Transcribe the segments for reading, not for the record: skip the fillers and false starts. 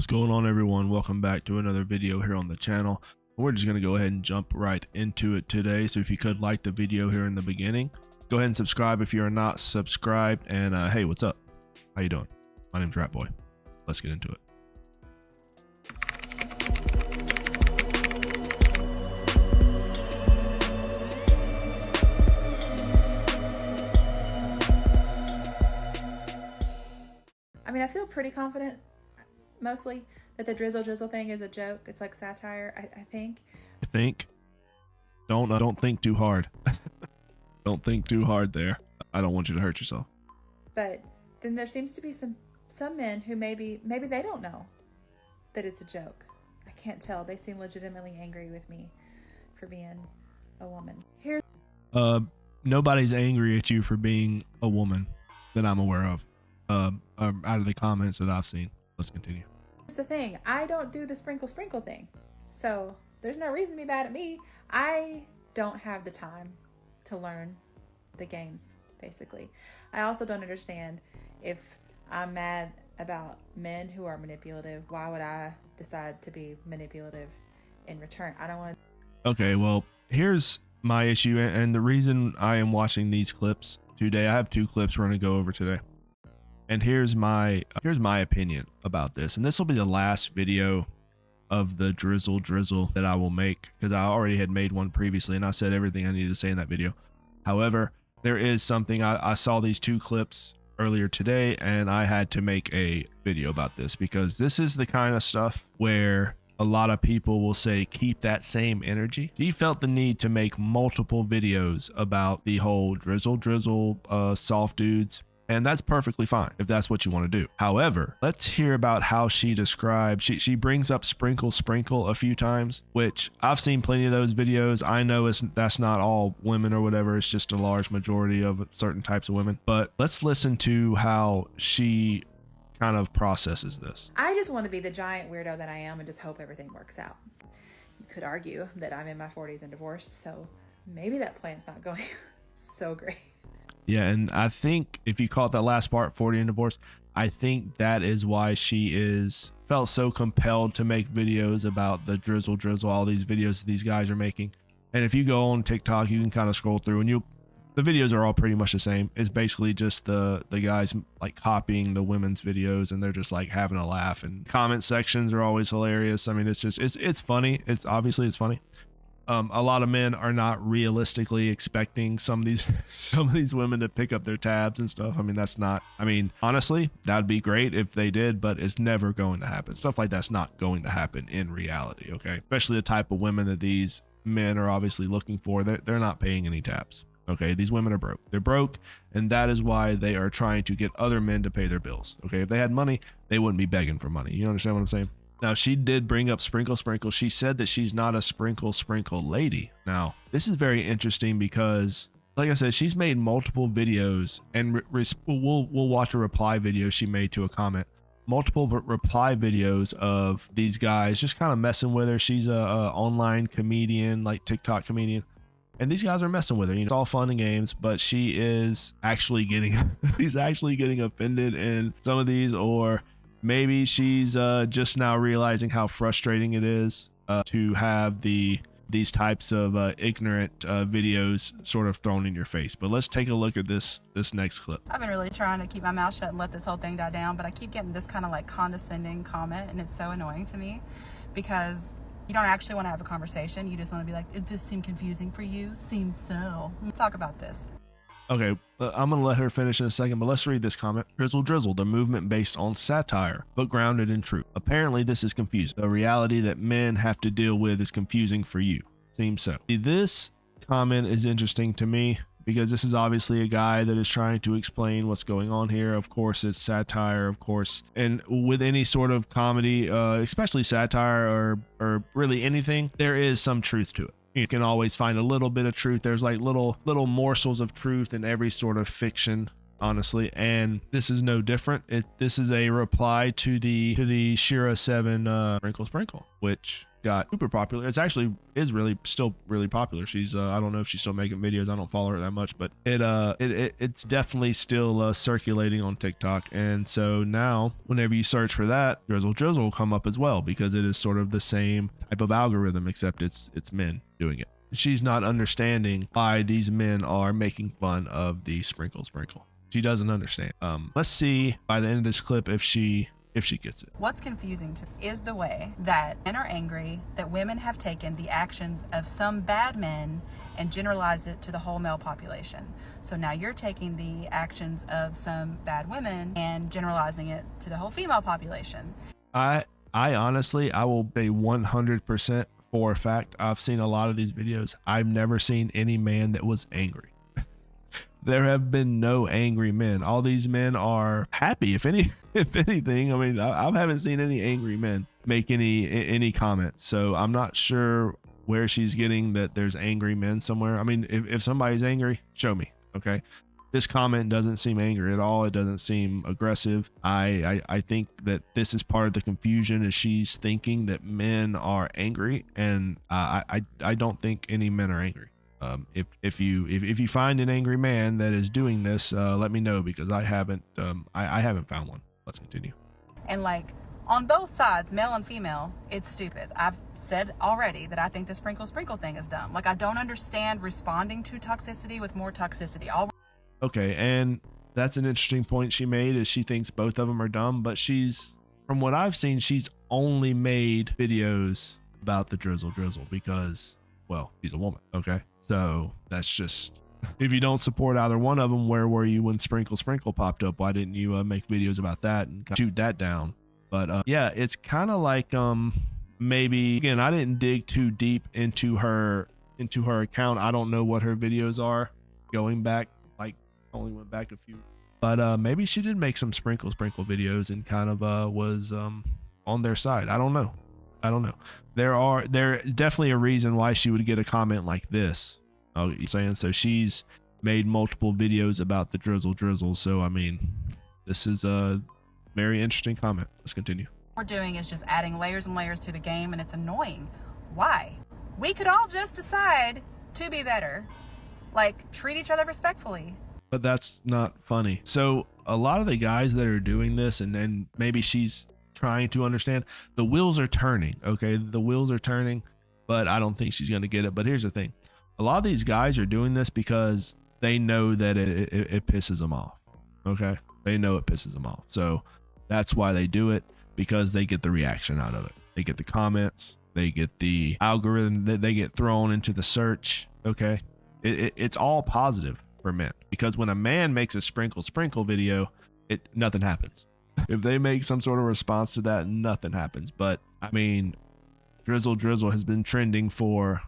What's going on, everyone? Welcome back to another video here on the channel. We're just going to go ahead and jump right into it today. So if you could like the video here in the beginning, go ahead and subscribe if you're not subscribed. And hey, what's up? How you doing? My name's Rat Boy. Let's get into it. I mean, I feel pretty confident, mostly, that the Drizzle Drizzle thing is a joke. It's like satire, I think. Don't think too hard. Don't think too hard there. I don't want you to hurt yourself. But then there seems to be some men who maybe they don't know that it's a joke. I can't tell. They seem legitimately angry with me for being a woman. Nobody's angry at you for being a woman that I'm aware of. Out of the comments that I've seen. Let's continue. Here's the thing. I don't do the sprinkle thing. So there's no reason to be mad at me. I don't have the time to learn the games, basically. I also don't understand if I'm mad about men who are manipulative. Why would I decide to be manipulative in return? I don't want to. Okay, well, here's my issue and the reason I am watching these clips today. I have two clips we're going to go over today. And here's my opinion about this. And this will be the last video of the Drizzle Drizzle that I will make, because I already had made one previously and I said everything I needed to say in that video. However, there is something, I saw these two clips earlier today and I had to make a video about this, because this is the kind of stuff where a lot of people will say, keep that same energy. He felt the need to make multiple videos about the whole Drizzle Drizzle soft dudes. And that's perfectly fine if that's what you want to do. However, let's hear about how she describes, she brings up sprinkle a few times, which I've seen plenty of those videos. I know that's not all women or whatever. It's just a large majority of certain types of women. But let's listen to how she kind of processes this. I just want to be the giant weirdo that I am and just hope everything works out. You could argue that I'm in my 40s and divorced, so maybe that plan's not going so great. Yeah, and I think if you call it that last part, 40 and divorce, I think that is why she felt so compelled to make videos about the Drizzle Drizzle, all these videos that these guys are making. And if you go on TikTok, you can kind of scroll through and the videos are all pretty much the same. It's basically just the guys like copying the women's videos and they're just like having a laugh, and comment sections are always hilarious. I mean, it's funny. It's funny. A lot of men are not realistically expecting some of these women to pick up their tabs and stuff. I mean, honestly, that'd be great if they did, but it's never going to happen. Stuff like that's not going to happen in reality. Okay. Especially the type of women that these men are obviously looking for. They're not paying any tabs. Okay. These women are broke. They're broke. And that is why they are trying to get other men to pay their bills. Okay. If they had money, they wouldn't be begging for money. You understand what I'm saying? Now, she did bring up sprinkle. She said that she's not a sprinkle lady. Now, this is very interesting because, like I said, she's made multiple videos, and we'll watch a reply video she made to a comment. Multiple reply videos of these guys just kind of messing with her. She's a online comedian, like TikTok comedian, and these guys are messing with her. You know, it's all fun and games, but she is actually getting she's actually getting offended in some of these, or maybe she's just now realizing how frustrating it is to have these types of ignorant videos sort of thrown in your face. But let's take a look at this next clip. I've been really trying to keep my mouth shut and let this whole thing die down, but I keep getting this kind of like condescending comment, and it's so annoying to me because you don't actually want to have a conversation. You just want to be like, does this seem confusing for you? Seems so. Let's talk about this. Okay, I'm going to let her finish in a second, but let's read this comment. Drizzle Drizzle, the movement based on satire, but grounded in truth. Apparently, this is confusing. The reality that men have to deal with is confusing for you. Seems so. This comment is interesting to me because this is obviously a guy that is trying to explain what's going on here. Of course, it's satire, of course. And with any sort of comedy, especially satire or really anything, there is some truth to it. You can always find a little bit of truth. There's like little morsels of truth in every sort of fiction honestly, and this is no different. This is a reply to the Shira 7 Sprinkle Sprinkle, which got super popular. Is really still really popular. She's I don't know if she's still making videos. I don't follow her that much, but it's definitely still circulating on TikTok. And so now whenever you search for that, Drizzle Drizzle will come up as well, because it is sort of the same type of algorithm, except it's men doing it. She's not understanding why these men are making fun of the Sprinkle Sprinkle. She doesn't understand. Let's see by the end of this clip if she gets it. What's confusing to me is the way that men are angry that women have taken the actions of some bad men and generalized it to the whole male population. So now you're taking the actions of some bad women and generalizing it to the whole female population. I honestly, I will be 100% for a fact. I've seen a lot of these videos. I've never seen any man that was angry. There have been no angry men. All these men are happy. If anything, I mean, I haven't seen any angry men make any comments. So I'm not sure where she's getting that there's angry men somewhere. I mean, if somebody's angry, show me. Okay. This comment doesn't seem angry at all. It doesn't seem aggressive. I think that this is part of the confusion, is she's thinking that men are angry, and I don't think any men are angry. If you find an angry man that is doing this, let me know, because I haven't found one. Let's continue. And like on both sides, male and female, it's stupid. I've said already that I think the Sprinkle Sprinkle thing is dumb. Like, I don't understand responding to toxicity with more toxicity. Okay, and that's an interesting point she made, is she thinks both of them are dumb, but from what I've seen, she's only made videos about the Drizzle Drizzle because, well, she's a woman. Okay. So that's just, if you don't support either one of them, where were you when Sprinkle Sprinkle popped up? Why didn't you make videos about that and shoot that down? But yeah, it's kind of like maybe, again, I didn't dig too deep into her account. I don't know what her videos are going back. Like, only went back a few. But maybe she did make some Sprinkle Sprinkle videos and kind of was on their side. I don't know. There definitely a reason why she would get a comment like this. Oh, you're saying, so she's made multiple videos about the Drizzle Drizzle. So I mean, this is a very interesting comment. Let's continue. What we're doing is just adding layers and layers to the game, and it's annoying. Why? We could all just decide to be better. Like, treat each other respectfully. But that's not funny. So a lot of the guys that are doing this, and then maybe she's trying to understand, the wheels are turning. Okay, the wheels are turning, but I don't think she's going to get it. But here's the thing. A lot of these guys are doing this because they know that it pisses them off. Okay, they know it pisses them off. So that's why they do it, because they get the reaction out of it. They get the comments, they get the algorithm that they get thrown into the search. Okay, it's all positive for men, because when a man makes a Sprinkle Sprinkle video, nothing happens. If they make some sort of response to that, nothing happens. But I mean, Drizzle Drizzle has been trending for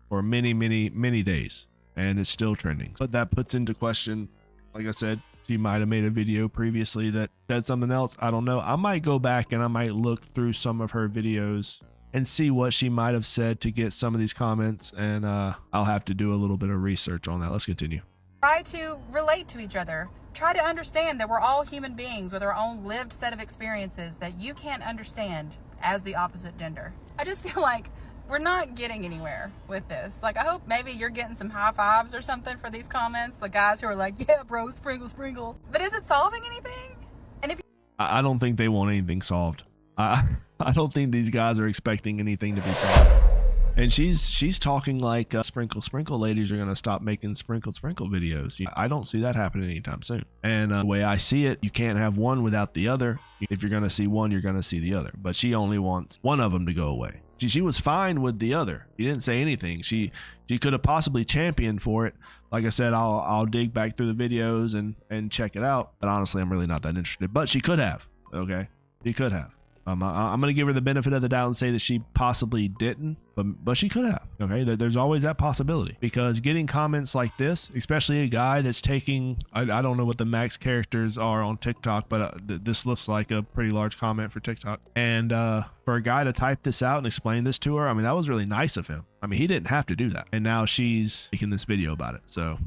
many days, and it's still trending. But that puts into question, like I said, she might have made a video previously that said something else. I don't know. I might go back and I might look through some of her videos and see what she might have said to get some of these comments, and I'll have to do a little bit of research on that. Let's continue. Try to relate to each other. Try to understand that we're all human beings with our own lived set of experiences that you can't understand as the opposite gender. I just feel like we're not getting anywhere with this. Like, I hope maybe you're getting some high fives or something for these comments. The guys who are like, yeah, bro, Sprinkle Sprinkle. But is it solving anything? And if I don't think they want anything solved. I don't think these guys are expecting anything to be solved. And she's talking like Sprinkle Sprinkle ladies are going to stop making Sprinkle Sprinkle videos. I don't see that happening anytime soon. And the way I see it, you can't have one without the other. If you're going to see one, you're going to see the other. But she only wants one of them to go away. She was fine with the other. She didn't say anything. She could have possibly championed for it. Like I said, I'll dig back through the videos and check it out. But honestly, I'm really not that interested. But she could have. Okay, she could have. I'm going to give her the benefit of the doubt and say that she possibly didn't, but she could have. Okay, there's always that possibility, because getting comments like this, especially a guy that's taking, I don't know what the max characters are on TikTok, but this looks like a pretty large comment for TikTok. And for a guy to type this out and explain this to her, I mean, that was really nice of him. I mean, he didn't have to do that. And now she's making this video about it. So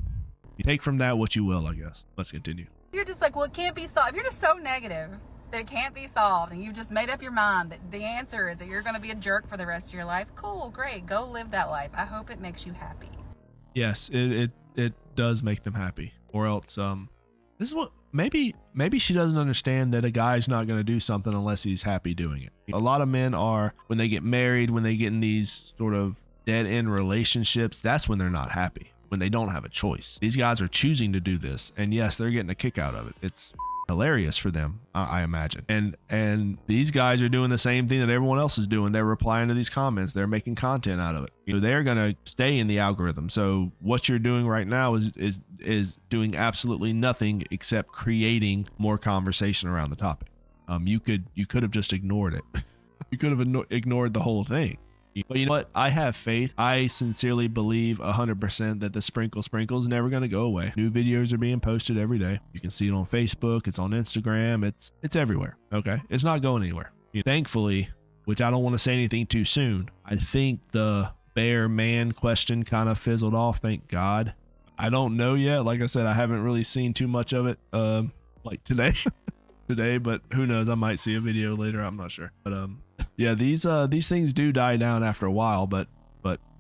you take from that what you will, I guess. Let's continue. You're just like, well, it can't be solved. If you're just so negative that it can't be solved and you've just made up your mind that the answer is that you're going to be a jerk for the rest of your life, cool, great, go live that life. I hope it makes you happy. Yes, it does make them happy. Or else this is what maybe she doesn't understand that a guy's not going to do something unless he's happy doing it. A lot of men are, when they get married, when they get in these sort of dead end relationships, that's when they're not happy, when they don't have a choice. These guys are choosing to do this, and yes, they're getting a kick out of it. It's hilarious for them, I imagine. And these guys are doing the same thing that everyone else is doing. They're replying to these comments. They're making content out of it. You know, they're gonna stay in the algorithm. So what you're doing right now is doing absolutely nothing except creating more conversation around the topic. You could have just ignored it. You could have ignored the whole thing. But you know what? I have faith. I sincerely believe 100% that the sprinkle is never going to go away. New videos are being posted every day. You can see it on Facebook. It's on Instagram. It's everywhere. Okay. It's not going anywhere. Thankfully, which I don't want to say anything too soon, I think the bear man question kind of fizzled off. Thank God. I don't know yet. Like I said, I haven't really seen too much of it, like today. But who knows? I might see a video later. I'm not sure. But yeah, these things do die down after a while. But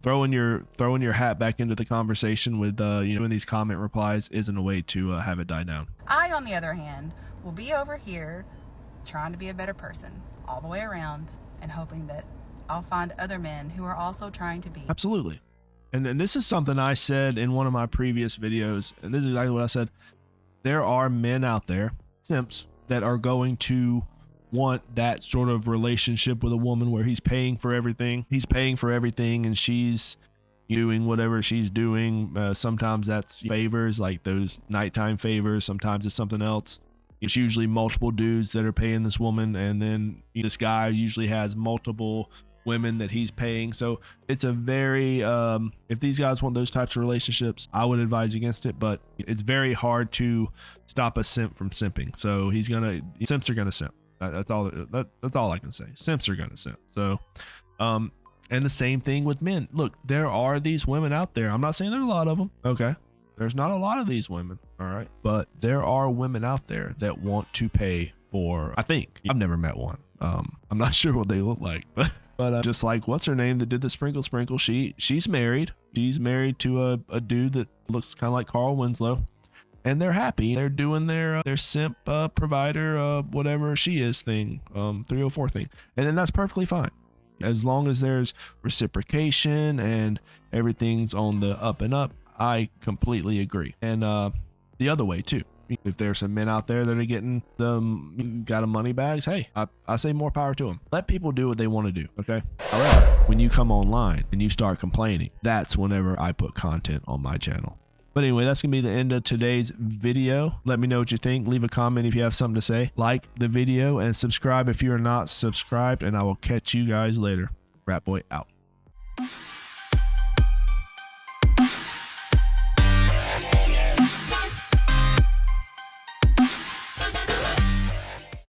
throwing your hat back into the conversation with doing these comment replies isn't a way to have it die down. I, on the other hand, will be over here trying to be a better person all the way around and hoping that I'll find other men who are also trying to be. Absolutely. And this is something I said in one of my previous videos, and this is exactly what I said. There are men out there, simps, that are going to want that sort of relationship with a woman where he's paying for everything. He's paying for everything and she's doing whatever she's doing. Sometimes that's favors, like those nighttime favors. Sometimes it's something else. It's usually multiple dudes that are paying this woman, and then this guy usually has multiple women that he's paying. So it's a very if these guys want those types of relationships, I would advise against it. But it's very hard to stop a simp from simping. So simps are gonna simp. That's all I can say. Simps are gonna simp. So and the same thing with men. Look, there are these women out there. I'm not saying there's a lot of them. Okay, there's not a lot of these women. All right, but there are women out there that want to pay for, I think, I've never met one. I'm not sure what they look like, but just like what's her name that did the sprinkle, she's married. She's married to a dude that looks kind of like Carl Winslow, and they're happy. They're doing their simp provider whatever she is thing, 304 thing, and then that's perfectly fine as long as there's reciprocation and everything's on the up and up. I completely agree. And the other way too. If there's some men out there that are getting got money bags, hey, I say more power to them. Let people do what they want to do, okay? However, when you come online and you start complaining, that's whenever I put content on my channel. But anyway, that's going to be the end of today's video. Let me know what you think. Leave a comment if you have something to say. Like the video and subscribe if you are not subscribed, and I will catch you guys later. Rat Boy out.